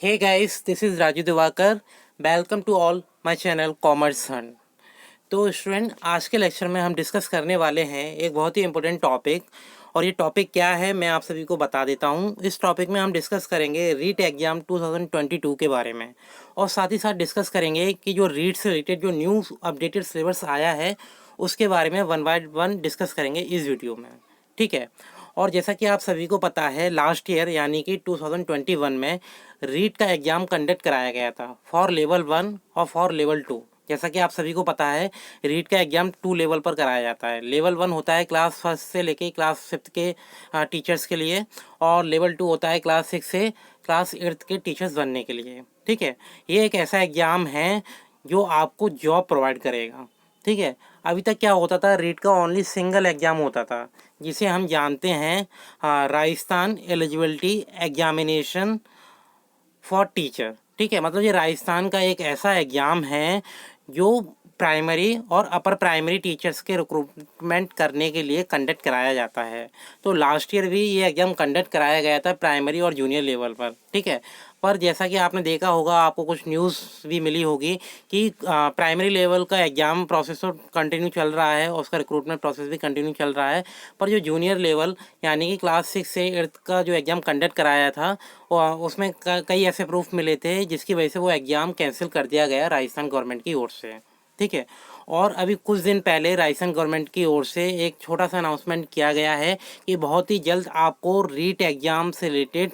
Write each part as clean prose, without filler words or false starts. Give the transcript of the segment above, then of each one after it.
Hey guys, this is Raju Divakar. Welcome to all my channel Commerce Hunt. तो student, आज के lecture में हम डिस्कस करने वाले हैं एक बहुत ही इम्पोर्टेंट टॉपिक। और ये टॉपिक क्या है मैं आप सभी को बता देता हूँ। इस टॉपिक में हम डिस्कस करेंगे रीट एग्ज़ाम 2022 के बारे में, और साथ ही साथ डिस्कस करेंगे कि जो रीट से रिलेटेड जो न्यू अपडेटेड सिलेबस आया है उसके बारे में वन बाय वन डिस्कस करेंगे इस वीडियो में, ठीक है। और जैसा कि आप सभी को पता है, लास्ट ईयर यानी कि 2021 में रीट का एग्ज़ाम कंडक्ट कराया गया था फॉर लेवल 1 और फॉर लेवल 2। जैसा कि आप सभी को पता है, रीट का एग्ज़ाम 2 लेवल पर कराया जाता है। लेवल 1 होता है क्लास फर्स्ट से लेके क्लास 5th के टीचर्स के लिए, और लेवल 2 होता है क्लास 6 से क्लास 8th के टीचर्स बनने के लिए, ठीक है। ये एक ऐसा एग्ज़ाम है जो आपको जॉब प्रोवाइड करेगा, ठीक है। अभी तक क्या होता था, रीट का ओनली सिंगल एग्ज़ाम होता था जिसे हम जानते हैं Rajasthan eligibility examination for teacher, ठीक है। मतलब ये राजस्थान का एक ऐसा एग्ज़ाम है जो प्राइमरी और अपर प्राइमरी टीचर्स के रिक्रूटमेंट करने के लिए कंडक्ट कराया जाता है। तो लास्ट ईयर भी ये एग्ज़ाम कंडक्ट कराया गया था प्राइमरी और जूनियर लेवल पर, ठीक है। पर जैसा कि आपने देखा होगा, आपको कुछ न्यूज़ भी मिली होगी कि प्राइमरी लेवल का एग्ज़ाम प्रोसेस तो कंटिन्यू चल रहा है और उसका रिक्रूटमेंट प्रोसेस भी कंटिन्यू चल रहा है। पर जो जूनियर लेवल यानी कि क्लास 6 से 8th का जो एग्ज़ाम कंडक्ट कराया था उसमें कई ऐसे प्रूफ मिले थे जिसकी वजह से वो एग्ज़ाम कैंसिल कर दिया गया राजस्थान गवर्नमेंट की ओर से, ठीक है। और अभी कुछ दिन पहले राजस्थान गवर्नमेंट की ओर से एक छोटा सा अनाउंसमेंट किया गया है कि बहुत ही जल्द आपको रीट एग्ज़ाम से रिलेटेड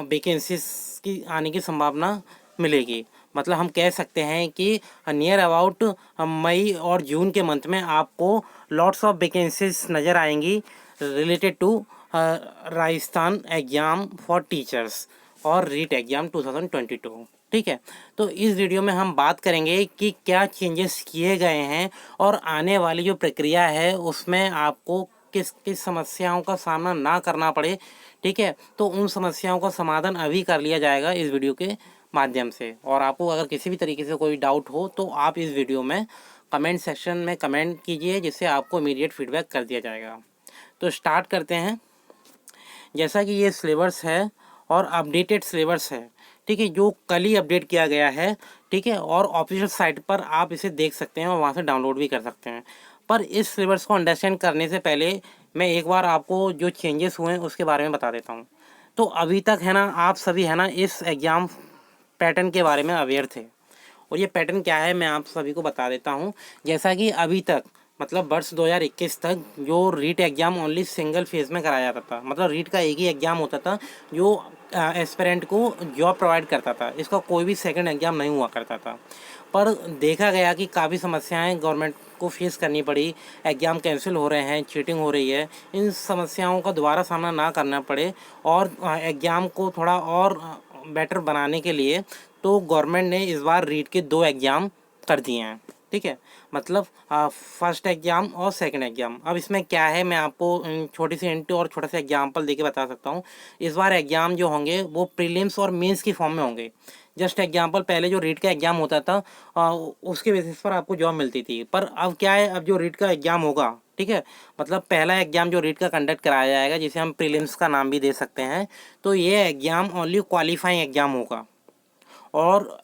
वैकेंसीज की आने की संभावना मिलेगी। मतलब हम कह सकते हैं कि नियर अबाउट मई और जून के मंथ में आपको लॉट्स ऑफ वैकेंसीज नज़र आएंगी related to Rajasthan exam for teachers और रीट एग्ज़ाम 2022, ठीक है। तो इस वीडियो में हम बात करेंगे कि क्या चेंजेस किए गए हैं और आने वाली जो प्रक्रिया है उसमें आपको किस किस समस्याओं का सामना ना करना पड़े, ठीक है। तो उन समस्याओं का समाधान अभी कर लिया जाएगा इस वीडियो के माध्यम से। और आपको अगर किसी भी तरीके से कोई डाउट हो तो आप इस वीडियो में कमेंट सेक्शन में कमेंट कीजिए, जिससे आपको इमीडिएट फीडबैक कर दिया जाएगा। तो स्टार्ट करते हैं। जैसा कि ये सिलेबस है और अपडेटेड सिलेबस है, ठीक है, जो कल ही अपडेट किया गया है, ठीक है। और ऑफिशियल साइट पर आप इसे देख सकते हैं और वहाँ से डाउनलोड भी कर सकते हैं। पर इस सिलेबस को अंडरस्टैंड करने से पहले मैं एक बार आपको जो चेंजेस हुए हैं उसके बारे में बता देता हूँ। तो अभी तक है ना, आप सभी है ना इस एग्ज़ाम पैटर्न के बारे में अवेयर थे, और ये पैटर्न क्या है मैं आप सभी को बता देता हूँ। जैसा कि अभी तक मतलब वर्ष 2021 तक जो REET exam only single phase में कराया जाता था, मतलब रीट का एक ही एग्ज़ाम होता था जो एस्पिरेंट को जॉब प्रोवाइड करता था। इसका कोई भी सेकंड एग्ज़ाम नहीं हुआ करता था। पर देखा गया कि काफ़ी समस्याएं गवर्नमेंट को फेस करनी पड़ी, एग्ज़ाम कैंसिल हो रहे हैं, चीटिंग हो रही है। इन समस्याओं का दोबारा सामना ना करना पड़े और एग्ज़ाम को थोड़ा और बेटर बनाने के लिए तो गवर्नमेंट ने इस बार रीट के 2 एग्ज़ाम कर दिए हैं, ठीक है। मतलब फर्स्ट एग्ज़ाम और सेकंड एग्ज़ाम। अब इसमें क्या है मैं आपको छोटी सी हिंट और छोटा सा एग्जांपल देके बता सकता हूँ। इस बार एग्ज़ाम जो होंगे वो प्रीलिम्स और मेंस की फॉर्म में होंगे। जस्ट एग्जांपल, पहले जो रीट का एग्ज़ाम होता था उसके बेसिस पर आपको जॉब मिलती थी। पर अब क्या है, अब जो रीट का एग्ज़ाम होगा, ठीक है, मतलब पहला एग्ज़ाम जो रीट का कंडक्ट कराया जाएगा, जिसे हम प्रीलिम्स का नाम भी दे सकते हैं, तो ये एग्ज़ाम ओनली क्वालिफाइंग एग्ज़ाम होगा। और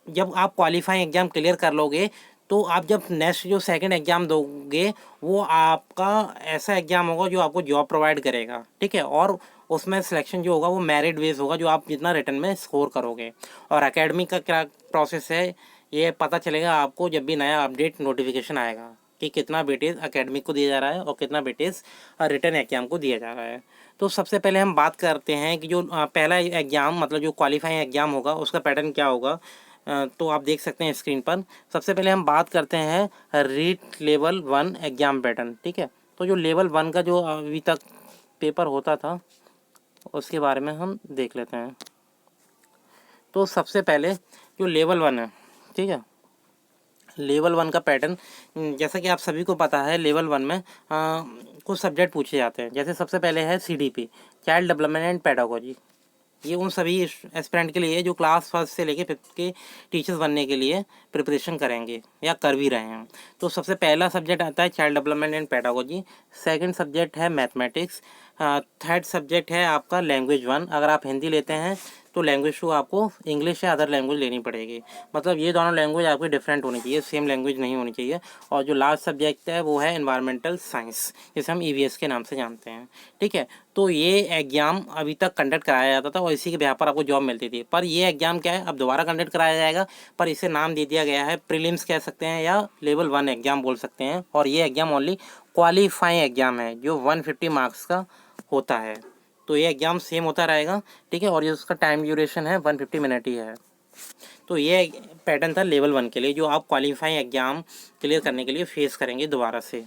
जब आप क्वालिफाइंग एग्ज़ाम क्लियर कर लोगे तो आप जब नेक्स्ट जो सेकंड एग्ज़ाम दोगे वो आपका ऐसा एग्ज़ाम होगा जो आपको जॉब प्रोवाइड करेगा, ठीक है। और उसमें सिलेक्शन जो होगा वो मेरिट बेस होगा, जो आप जितना रिटर्न में स्कोर करोगे। और एकेडमी का क्या प्रोसेस है ये पता चलेगा आपको जब भी नया अपडेट नोटिफिकेशन आएगा कि कितना वेटेज एकेडमिक को दिया जा रहा है और कितना वेटेज रिटर्न एग्ज़ाम को दिया जा रहा है। तो सबसे पहले हम बात करते हैं कि जो पहला एग्ज़ाम मतलब जो क्वालिफाइंग एग्ज़ाम होगा उसका पैटर्न क्या होगा। तो आप देख सकते हैं स्क्रीन पर। सबसे पहले हम बात करते हैं रीट लेवल 1 एग्ज़ाम पैटर्न, ठीक है। तो जो लेवल 1 का जो अभी तक पेपर होता था उसके बारे में हम देख लेते हैं। तो सबसे पहले जो लेवल 1 है, ठीक है, लेवल 1 का पैटर्न जैसा कि आप सभी को पता है, लेवल 1 में कुछ सब्जेक्ट पूछे जाते हैं। जैसे सबसे पहले है CDP, child development and pedagogy. ये उन सभी एस्पिरेंट के लिए जो क्लास फर्स्ट से लेके 5th के टीचर्स बनने के लिए प्रिपरेशन करेंगे या कर भी रहे हैं। तो सबसे पहला सब्जेक्ट आता है child development and pedagogy. Second subject है मैथमेटिक्स। थर्ड सब्जेक्ट है आपका लैंग्वेज 1 अगर आप हिंदी लेते हैं। तो लैंग्वेज 2 आपको इंग्लिश या अदर लैंग्वेज लेनी पड़ेगी। मतलब ये दोनों लैंग्वेज आपकी डिफरेंट होनी चाहिए, सेम लैंग्वेज नहीं होनी चाहिए। और जो लास्ट सब्जेक्ट है वो है एनवायरमेंटल साइंस, जिसे हम ईवीएस के नाम से जानते हैं। ठीक है, तो ये एग्ज़ाम अभी तक कंडक्ट कराया जाता था और इसी के बिहाफ पर आपको जॉब मिलती थी। पर ये एग्ज़ाम क्या है, अब दोबारा कंडक्ट कराया जाएगा, पर इसे नाम दे दिया गया है प्रीलिम्स कह सकते हैं या लेवल 1 एग्ज़ाम बोल सकते हैं। और ये एग्ज़ाम ओनली क्वालिफाइंग एग्ज़ाम है जो 150 मार्क्स का होता है। तो ये एग्ज़ाम सेम होता रहेगा। ठीक है, और ये उसका टाइम ड्यूरेशन है 150 मिनट ही है। तो ये पैटर्न था लेवल 1 के लिए, जो आप क्वालिफाइंग एग्ज़ाम क्लियर करने के लिए फेस करेंगे दोबारा से।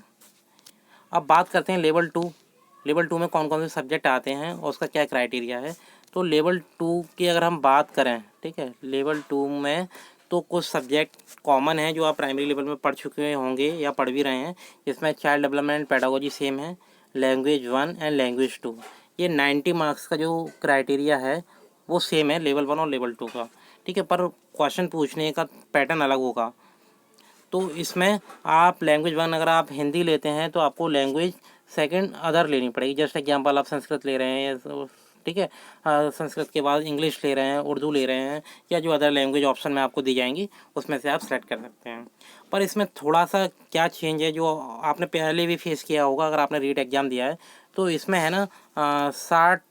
अब बात करते हैं लेवल 2। लेवल 2 में कौन कौन से सब्जेक्ट आते हैं और उसका क्या क्राइटेरिया है। तो लेवल 2 की अगर हम बात करें, ठीक है, लेवल 2 में तो कुछ सब्जेक्ट कॉमन हैं जो आप प्राइमरी लेवल में पढ़ चुके होंगे या पढ़ भी रहे हैं। इसमें चाइल्ड डेवलपमेंट पेडागोजी सेम है, लैंग्वेज 1 एंड लैंग्वेज 2। ये 90 मार्क्स का जो क्राइटेरिया है वो सेम है लेवल 1 और लेवल 2 का। ठीक है, पर क्वेश्चन पूछने का पैटर्न अलग होगा। तो इसमें आप लैंग्वेज 1 अगर आप हिंदी लेते हैं तो आपको लैंग्वेज सेकंड अदर लेनी पड़ेगी। जैसे एग्जांपल आप संस्कृत ले रहे हैं, ठीक है, संस्कृत के बाद इंग्लिश ले रहे हैं, उर्दू ले रहे हैं, या जो अदर लैंग्वेज ऑप्शन में आपको दी जाएंगी उसमें से आप सेलेक्ट कर सकते हैं। पर इसमें थोड़ा सा क्या चेंज है जो आपने पहले भी फेस किया होगा अगर आपने रीट एग्ज़ाम दिया है। तो इसमें है ना 60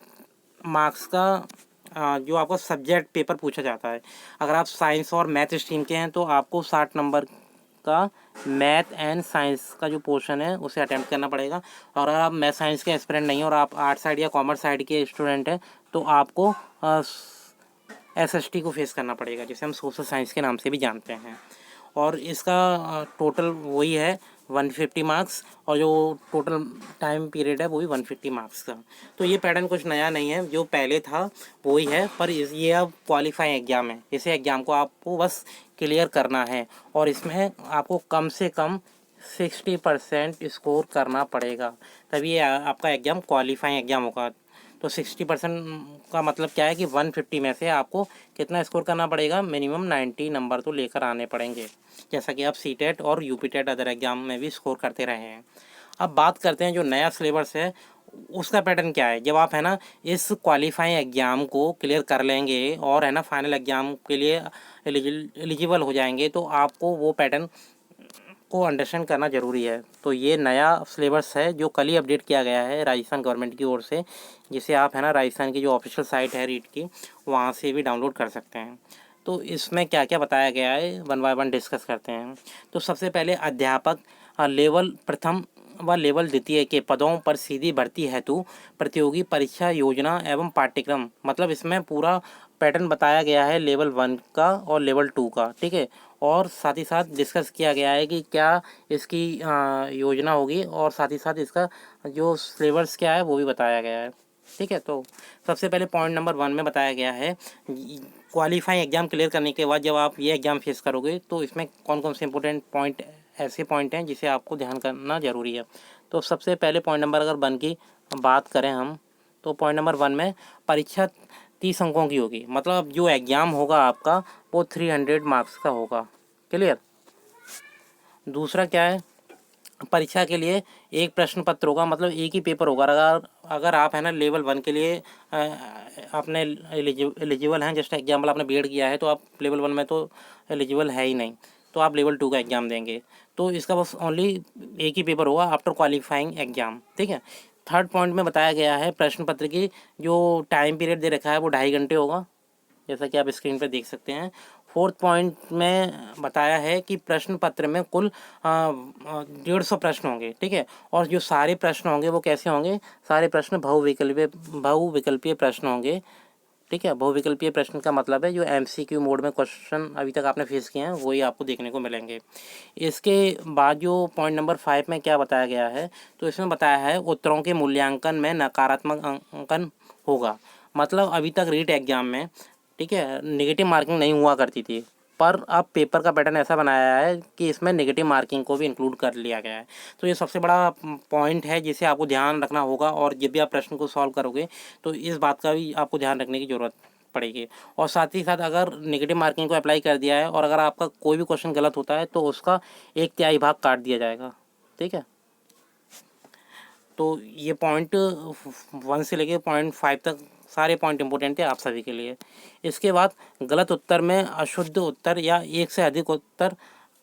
मार्क्स का जो आपको सब्जेक्ट पेपर पूछा जाता है। अगर आप साइंस और मैथ स्ट्रीम के हैं तो आपको 60 नंबर का मैथ एंड साइंस का जो पोर्शन है उसे अटेम्प्ट करना पड़ेगा। और अगर आप मैथ साइंस के एस्पिरेंट नहीं हो और आप आर्ट साइड या कॉमर्स साइड के स्टूडेंट हैं तो आपको एसएसटी को फेस करना पड़ेगा, जिसे हम सोशल साइंस के नाम से भी जानते हैं। और इसका टोटल वही है 150 मार्क्स, और जो टोटल टाइम पीरियड है वो भी 150 मार्क्स का। तो ये पैटर्न कुछ नया नहीं है, जो पहले था वही है, पर ये अब क्वालिफाइंग एग्ज़ाम है। इसे एग्ज़ाम को आपको बस क्लियर करना है और इसमें आपको कम से कम 60% स्कोर करना पड़ेगा, तभी आपका एग्ज़ाम क्वालिफाइंग एग्ज़ाम होगा। तो 60% का मतलब क्या है कि 150 में से आपको कितना स्कोर करना पड़ेगा, मिनिमम 90 नंबर तो लेकर आने पड़ेंगे, जैसा कि आप सीटेट और यूपीटेट अदर एग्ज़ाम में भी स्कोर करते रहे हैं। अब बात करते हैं जो नया सिलेबस है उसका पैटर्न क्या है। जब आप है ना इस क्वालिफाइंग एग्ज़ाम को क्लियर कर लेंगे और है ना फाइनल एग्ज़ाम के लिए एलिजिबल हो जाएंगे तो आपको वो पैटर्न को अंडरस्टैंड करना ज़रूरी है। तो ये नया सिलेबस है जो कल ही अपडेट किया गया है राजस्थान गवर्नमेंट की ओर से, जिसे आप है ना राजस्थान की जो ऑफिशियल साइट है रीट की वहाँ से भी डाउनलोड कर सकते हैं। तो इसमें क्या क्या बताया गया है वन बाय वन डिस्कस करते हैं। तो सबसे पहले अध्यापक लेवल प्रथम व लेवल द्वितीय के पदों पर सीधी भर्ती हेतु प्रतियोगी परीक्षा योजना एवं पाठ्यक्रम, मतलब इसमें पूरा पैटर्न बताया गया है लेवल 1 का और लेवल 2 का। ठीक है, और साथ ही साथ डिस्कस किया गया है कि क्या इसकी योजना होगी और साथ ही साथ इसका जो सिलेबस क्या है वो भी बताया गया है। ठीक है, तो सबसे पहले पॉइंट नंबर 1 में बताया गया है क्वालिफाइंग एग्ज़ाम क्लियर करने के बाद जब आप ये एग्ज़ाम फेस करोगे तो इसमें कौन कौन से इंपॉर्टेंट पॉइंट ऐसे पॉइंट हैं जिसे आपको ध्यान करना ज़रूरी है। तो सबसे पहले पॉइंट नंबर अगर 1 की बात करें हम, तो पॉइंट नंबर 1 में परीक्षा 30 अंकों की होगी, मतलब जो एग्ज़ाम होगा आपका वो 300 मार्क्स का होगा। क्लियर। दूसरा क्या है, परीक्षा के लिए एक प्रश्न पत्र होगा, मतलब एक ही पेपर होगा। अगर आप है ना लेवल 1 के लिए आपने एलिजिबल हैं, जैसे एग्जाम्पल आपने बीएड किया है तो आप लेवल 1 में तो एलिजिबल है ही नहीं, तो आप लेवल 2 का एग्ज़ाम देंगे। तो इसका बस ओनली एक ही पेपर होगा आफ्टर क्वालिफाइंग एग्ज़ाम। ठीक है। थर्ड पॉइंट में बताया गया है प्रश्न पत्र की जो टाइम पीरियड दे रखा है वो 2.5 घंटे होगा, जैसा कि आप स्क्रीन पर देख सकते हैं। फोर्थ पॉइंट में बताया है कि प्रश्न पत्र में कुल 150 प्रश्न होंगे। ठीक है, और जो सारे प्रश्न होंगे वो कैसे होंगे, सारे प्रश्न बहुविकल्पीय प्रश्न होंगे। ठीक है, बहुविकल्पीय प्रश्न का मतलब है जो एमसीक्यू मोड में क्वेश्चन अभी तक आपने फेस किए हैं वही आपको देखने को मिलेंगे। इसके बाद जो पॉइंट नंबर 5 में क्या बताया गया है, तो इसमें बताया है उत्तरों के मूल्यांकन में नकारात्मक अंकन होगा। मतलब अभी तक रीट एग्जाम में, ठीक है, नेगेटिव मार्किंग नहीं हुआ करती थी, पर अब पेपर का पैटर्न ऐसा बनाया है कि इसमें नेगेटिव मार्किंग को भी इंक्लूड कर लिया गया है। तो ये सबसे बड़ा पॉइंट है जिसे आपको ध्यान रखना होगा, और जब भी आप प्रश्न को सॉल्व करोगे तो इस बात का भी आपको ध्यान रखने की ज़रूरत पड़ेगी। और साथ ही साथ अगर नेगेटिव मार्किंग को अप्लाई कर दिया है और अगर आपका कोई भी क्वेश्चन गलत होता है तो उसका 1/3 भाग काट दिया जाएगा। ठीक है, तो ये पॉइंट 1 से लेके पॉइंट 5 तक सारे पॉइंट इंपॉर्टेंट थे आप सभी के लिए। इसके बाद गलत उत्तर में अशुद्ध उत्तर या एक से अधिक उत्तर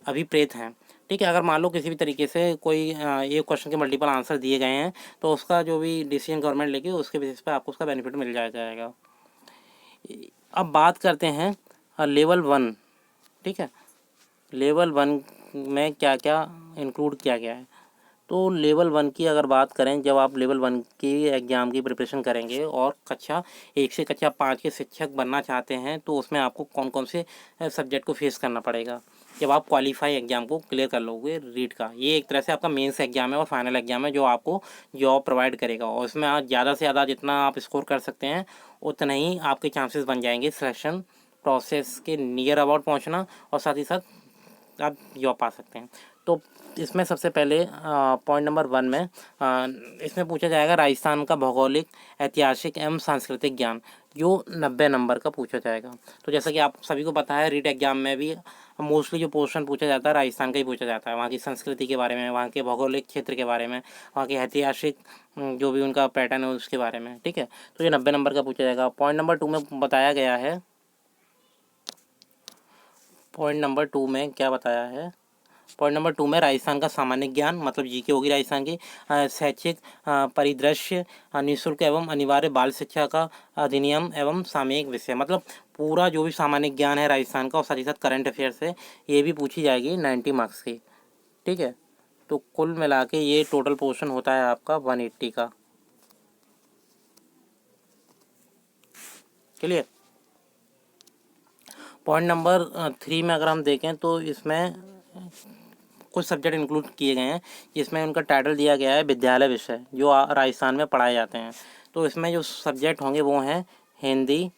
अभिप्रेत हैं। ठीक है, अगर मान लो किसी भी तरीके से कोई एक क्वेश्चन के मल्टीपल आंसर दिए गए हैं तो उसका जो भी डिसीजन गवर्नमेंट लेगी उसके बेसिस पे आपको उसका बेनिफिट मिल जाएगा। अब बात करते हैं लेवल 1। ठीक है, लेवल 1 में क्या क्या इंक्लूड किया गया है। तो लेवल 1 की अगर बात करें, जब आप लेवल 1 की एग्ज़ाम की प्रिपरेशन करेंगे और कक्षा 1 से कक्षा 5 के शिक्षक बनना चाहते हैं तो उसमें आपको कौन कौन से सब्जेक्ट को फेस करना पड़ेगा जब आप क्वालिफाई एग्ज़ाम को क्लियर कर लोगे रीट का। ये एक तरह से आपका मेंस एग्ज़ाम है और फाइनल एग्ज़ाम है जो आपको जॉब प्रोवाइड करेगा, और उसमें आप ज़्यादा से ज़्यादा जितना आप स्कोर कर सकते हैं उतना ही आपके चांसेस बन जाएंगे सिलेक्शन प्रोसेस के नियर अबाउट पहुंचना, और साथ ही साथ आप जॉब पा सकते हैं। तो इसमें सबसे पहले पॉइंट नंबर 1 में इसमें पूछा जाएगा राजस्थान का भौगोलिक, ऐतिहासिक एवं सांस्कृतिक ज्ञान, जो 90 नंबर का पूछा जाएगा। तो जैसा कि आप सभी को पता है रीट एग्जाम में भी मोस्टली जो पोर्शन पूछा जाता है राजस्थान का ही पूछा जाता है, वहाँ की संस्कृति के बारे में, वहाँ के भौगोलिक क्षेत्र के बारे में, वहाँ के ऐतिहासिक जो भी उनका पैटर्न है उसके बारे में। ठीक है, तो ये 90 नंबर का पूछा जाएगा। पॉइंट नंबर 2 में बताया गया है, पॉइंट नंबर 2 में क्या बताया है, पॉइंट नंबर 2 में राजस्थान का सामान्य ज्ञान मतलब जीके होगी राजस्थान की, शैक्षिक परिदृश्य, निःशुल्क एवं अनिवार्य बाल शिक्षा का अधिनियम एवं सामयिक विषय, मतलब पूरा जो भी सामान्य ज्ञान है राजस्थान का और साथ ही साथ करंट अफेयर्स है ये भी पूछी जाएगी 90 मार्क्स की। ठीक है, तो कुल मिला के ये टोटल पोर्शन होता है आपका 180 का। क्लियर। पॉइंट नंबर 3 में अगर हम देखें तो इसमें कुछ सब्जेक्ट इंक्लूड किए गए हैं जिसमें उनका टाइटल दिया गया है विद्यालय विषय जो राजस्थान में पढ़ाए जाते हैं। तो इसमें जो सब्जेक्ट होंगे वो हैं हिंदी,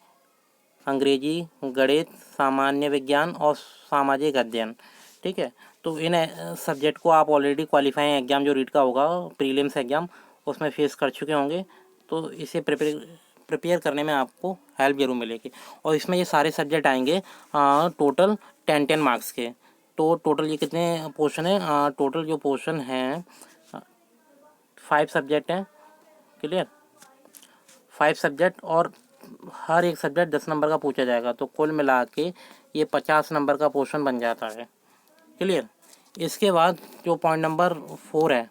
अंग्रेजी, गणित, सामान्य विज्ञान और सामाजिक अध्ययन। ठीक है, तो इन सब्जेक्ट को आप ऑलरेडी क्वालिफाइंग एग्ज़ाम जो रीट का होगा प्रीलिम्स एग्ज़ाम उसमें फेस कर चुके होंगे, तो इसे प्रिपेयर करने में आपको हेल्प जरूर मिलेगी। और इसमें ये सारे सब्जेक्ट आएंगे टोटल 10 मार्क्स के। तो टोटल ये कितने पोर्शन है, टोटल जो पोर्शन है 5 सब्जेक्ट हैं। क्लियर, 5 सब्जेक्ट और हर एक सब्जेक्ट 10 नंबर का पूछा जाएगा, तो कुल मिला के ये 50 नंबर का पोर्शन बन जाता है। क्लियर। इसके बाद जो पॉइंट नंबर 4 है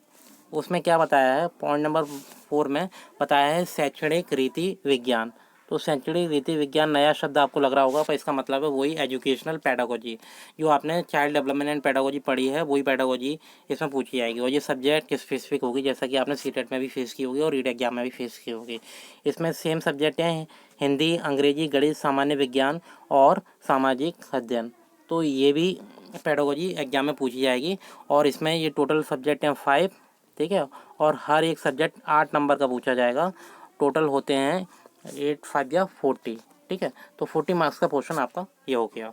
उसमें क्या बताया है, पॉइंट नंबर 4 में बताया है शैक्षणिक रीति विज्ञान। तो शैक्षणिक रीति विज्ञान नया शब्द आपको लग रहा होगा पर इसका मतलब है वही एजुकेशनल पैडागोजी, जो आपने चाइल्ड डेवलपमेंट एंड पैडागोजी पढ़ी है वही पैडागोजी इसमें पूछी जाएगी। और ये सब्जेक्ट स्पेसिफिक होगी जैसा कि आपने सीटेट में भी फेस की होगी और रीट एग्जाम में भी फेस की होगी। इसमें सेम सब्जेक्ट हैं हिंदी, अंग्रेजी, गणित, सामान्य विज्ञान और सामाजिक अध्ययन। तो ये भी पैडागोजी एग्जाम में पूछी जाएगी और इसमें ये टोटल सब्जेक्ट हैं 5। ठीक है, और हर एक सब्जेक्ट 8 नंबर का पूछा जाएगा। टोटल होते हैं 8 5 या 40। ठीक है, तो 40 मार्क्स का पोर्शन आपका ये हो गया।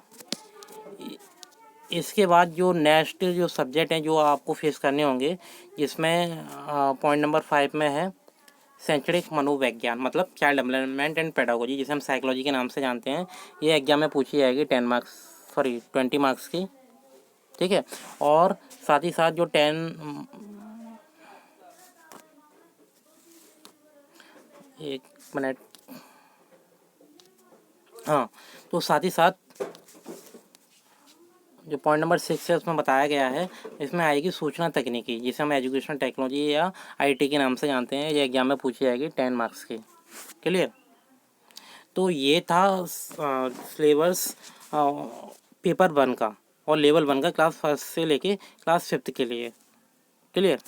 इसके बाद जो नेक्स्ट जो सब्जेक्ट हैं जो आपको फेस करने होंगे जिसमें पॉइंट नंबर 5 में है शैक्षणिक मनोविज्ञान मतलब चाइल्ड डेवलपमेंट एंड पेडागोजी, जिसे हम साइकोलॉजी के नाम से जानते हैं। ये एग्जाम में पूछी जाएगी 20 मार्क्स की। ठीक है, और साथ ही साथ जो 1 मिनट, हाँ, तो साथ ही साथ जो पॉइंट नंबर 6 है उसमें बताया गया है इसमें आएगी सूचना तकनीकी, जिसे हम एजुकेशनल टेक्नोलॉजी या आईटी के नाम से जानते हैं। ये एग्जाम में पूछी जाएगी 10 मार्क्स की। क्लियर। तो ये था सिलेबस पेपर 1 का और लेवल 1 का क्लास 1 से लेके क्लास 5 के लिए। क्लियर।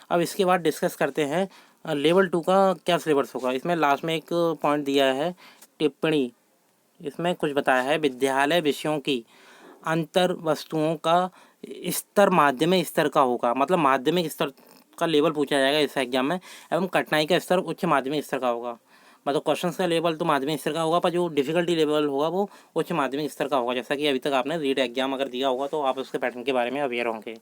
अब इसके बाद डिस्कस करते हैं लेवल 2 का क्या सिलेबस होगा। इसमें लास्ट में एक पॉइंट दिया है टिप्पणी, इसमें कुछ बताया है विद्यालय विषयों की अंतर वस्तुओं का स्तर माध्यमिक स्तर का होगा, मतलब माध्यमिक स्तर का लेवल पूछा जाएगा इस एग्जाम में, एवं कठिनाई का स्तर उच्च माध्यमिक स्तर का होगा। मतलब क्वेश्चंस का लेवल तो माध्यमिक स्तर का होगा पर जो डिफिकल्टी लेवल होगा वो उच्च माध्यमिक स्तर का होगा। जैसा कि अभी तक आपने रीट एग्जाम अगर दिया होगा तो आप उसके पैटर्न के बारे में अवेयर होंगे।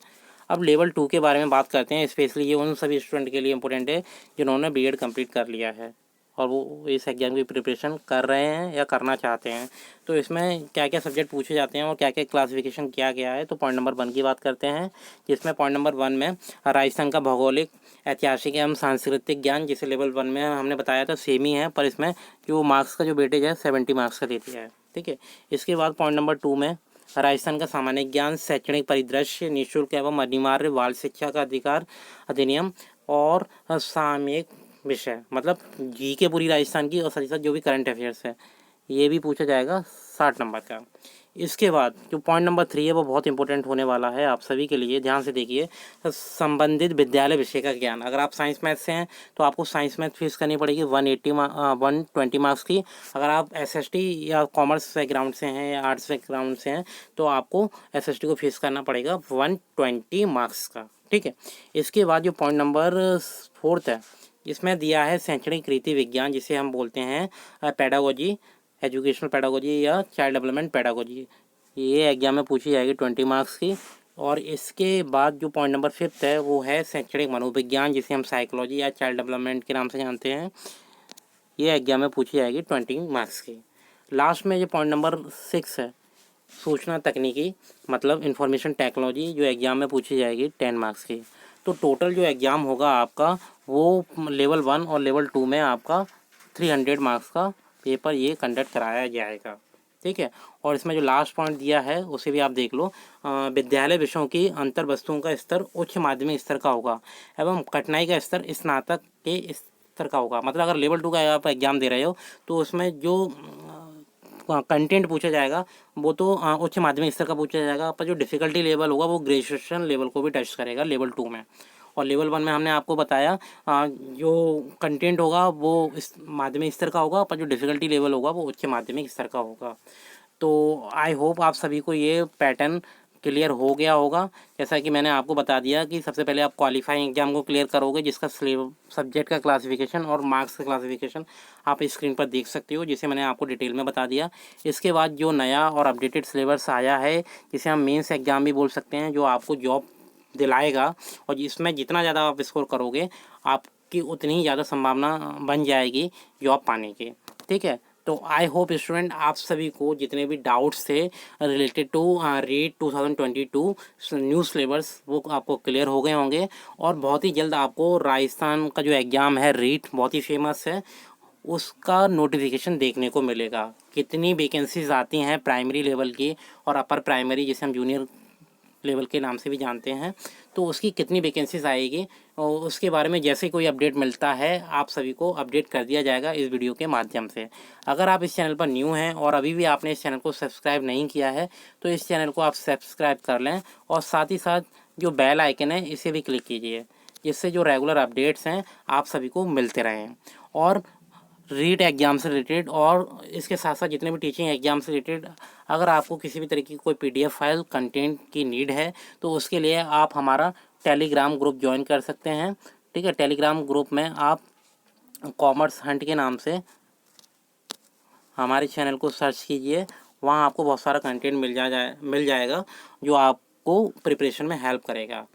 अब लेवल 2 के बारे में बात करते हैं। स्पेशली ये उन सभी स्टूडेंट के लिए इंपॉर्टेंट है जिन्होंने बीएड कंप्लीट कर लिया है और वो इस एग्ज़ाम की प्रिपरेशन कर रहे हैं या करना चाहते हैं। तो इसमें क्या क्या सब्जेक्ट पूछे जाते हैं और क्या क्या क्लासिफिकेशन किया गया है, तो पॉइंट नंबर 1 की बात करते हैं, जिसमें पॉइंट नंबर 1 में राजस्थान का भौगोलिक, ऐतिहासिक एवं सांस्कृतिक ज्ञान, जिसे लेवल 1 में हमने बताया था सेम ही है, पर इसमें जो मार्क्स का जो वेटेज है 70 मार्क्स का दे दिया है। ठीक है। इसके बाद पॉइंट नंबर 2 में राजस्थान का सामान्य ज्ञान, शैक्षणिक परिदृश्य, निःशुल्क एवं अनिवार्य बाल शिक्षा का अधिकार अधिनियम और सामयिक विषय, मतलब जी के पूरी राजस्थान की और साथ ही साथ जो भी करंट अफेयर्स है ये भी पूछा जाएगा 60 नंबर का। इसके बाद जो पॉइंट नंबर 3 है वो बहुत इंपॉर्टेंट होने वाला है आप सभी के लिए, ध्यान से देखिए। संबंधित विद्यालय विषय का ज्ञान, अगर आप साइंस मैथ से हैं तो आपको साइंस मैथ फीस करनी पड़ेगी 120 मार्क्स की। अगर आप एसएसटी या कॉमर्स बैकग्राउंड से हैं या आर्ट्स बैकग्राउंड से हैं तो आपको एसएसटी को फीस करना पड़ेगा 120 मार्क्स का। ठीक है। इसके बाद जो पॉइंट नंबर 4 है, इसमें दिया है शैक्षणिक रीति विज्ञान, जिसे हम बोलते हैं पेडागोजी, एजुकेशनल पेडागोजी या चाइल्ड डेवलपमेंट पेडागोजी। ये एग्जाम में पूछी जाएगी 20 मार्क्स की। और इसके बाद जो पॉइंट नंबर 5 है वो है शैक्षणिक मनोविज्ञान, जिसे हम साइकोलॉजी या चाइल्ड डेवलपमेंट के नाम से जानते हैं। ये एग्जाम में पूछी जाएगी 20 मार्क्स की। लास्ट में जो पॉइंट नंबर 6 है, सूचना तकनीकी, मतलब इंफॉर्मेशन टेक्नोलॉजी, जो एग्ज़ाम में पूछी जाएगी 10 मार्क्स की। तो टोटल जो एग्ज़ाम होगा आपका वो लेवल 1 और लेवल 2 में आपका 300 मार्क्स का पेपर ये कंडक्ट कराया जाएगा। ठीक है। और इसमें जो लास्ट पॉइंट दिया है उसे भी आप देख लो। विद्यालय विषयों की अंतर वस्तुओं का स्तर उच्च माध्यमिक स्तर का होगा एवं कठिनाई का स्तर स्नातक के स्तर का होगा। मतलब अगर लेवल 2 का आप एग्ज़ाम दे रहे हो तो उसमें जो कंटेंट पूछा जाएगा वो तो उच्च माध्यमिक स्तर का पूछा जाएगा, पर जो डिफ़िकल्टी लेवल होगा वो ग्रेजुएशन लेवल को भी टच करेगा लेवल 2 में। और लेवल 1 में हमने आपको बताया जो कंटेंट होगा वो इस माध्यमिक स्तर का होगा, पर जो डिफ़िकल्टी लेवल होगा वो उच्च माध्यमिक स्तर का होगा। तो आई होप आप सभी को ये पैटर्न क्लियर हो गया होगा। जैसा कि मैंने आपको बता दिया कि सबसे पहले आप क्वालिफाइंग एग्जाम को क्लियर करोगे, जिसका सब्जेक्ट का क्लासिफिकेशन और मार्क्स का क्लासिफिकेशन आप स्क्रीन पर देख सकते हो, जिसे मैंने आपको डिटेल में बता दिया। इसके बाद जो नया और अपडेटेड सिलेबस आया है, जिसे हम मेंस एग्ज़ाम भी बोल सकते हैं, जो आपको जॉब दिलाएगा और जिसमें जितना ज़्यादा आप स्कोर करोगे आपकी उतनी ही ज़्यादा संभावना बन जाएगी जॉब पाने की। ठीक है। तो आई होप स्टूडेंट आप सभी को जितने भी डाउट्स थे related to REET 2022 new syllabus वो आपको क्लियर हो गए होंगे। और बहुत ही जल्द आपको राजस्थान का जो एग्ज़ाम है रीट, बहुत ही फेमस है, उसका नोटिफिकेशन देखने को मिलेगा। कितनी वैकेंसीज आती हैं प्राइमरी लेवल की और अपर प्राइमरी, जिसे हम जूनियर लेवल के नाम से भी जानते हैं, तो उसकी कितनी वैकेंसीज आएगी और उसके बारे में जैसे कोई अपडेट मिलता है आप सभी को अपडेट कर दिया जाएगा इस वीडियो के माध्यम से। अगर आप इस चैनल पर न्यू हैं और अभी भी आपने इस चैनल को सब्सक्राइब नहीं किया है तो इस चैनल को आप सब्सक्राइब कर लें और साथ ही साथ जो बेल आइकन है इसे भी क्लिक कीजिए, जिससे जो रेगुलर अपडेट्स हैं आप सभी को मिलते रहें। और रीट एग्ज़ाम से रिलेटेड और इसके साथ साथ जितने भी टीचिंग एग्ज़ाम से रिलेटेड अगर आपको किसी भी तरीके की कोई पीडीएफ फाइल कंटेंट की नीड है तो उसके लिए आप हमारा टेलीग्राम ग्रुप ज्वाइन कर सकते हैं। ठीक है। टेलीग्राम ग्रुप में आप कॉमर्स हंट के नाम से हमारे चैनल को सर्च कीजिए, वहाँ आपको बहुत सारा कंटेंट मिल जाएगा जो आपको प्रिपरेशन में हेल्प करेगा।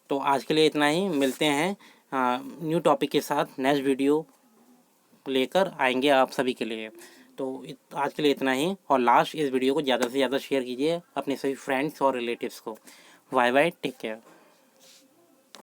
तो आज के लिए इतना ही, मिलते हैं न्यू टॉपिक के साथ नेक्स्ट वीडियो लेकर आएंगे आप सभी के लिए। तो आज के लिए इतना ही। और लास्ट, इस वीडियो को ज़्यादा से ज़्यादा शेयर कीजिए अपने सभी फ्रेंड्स और रिलेटिव्स को। Bye bye, take care.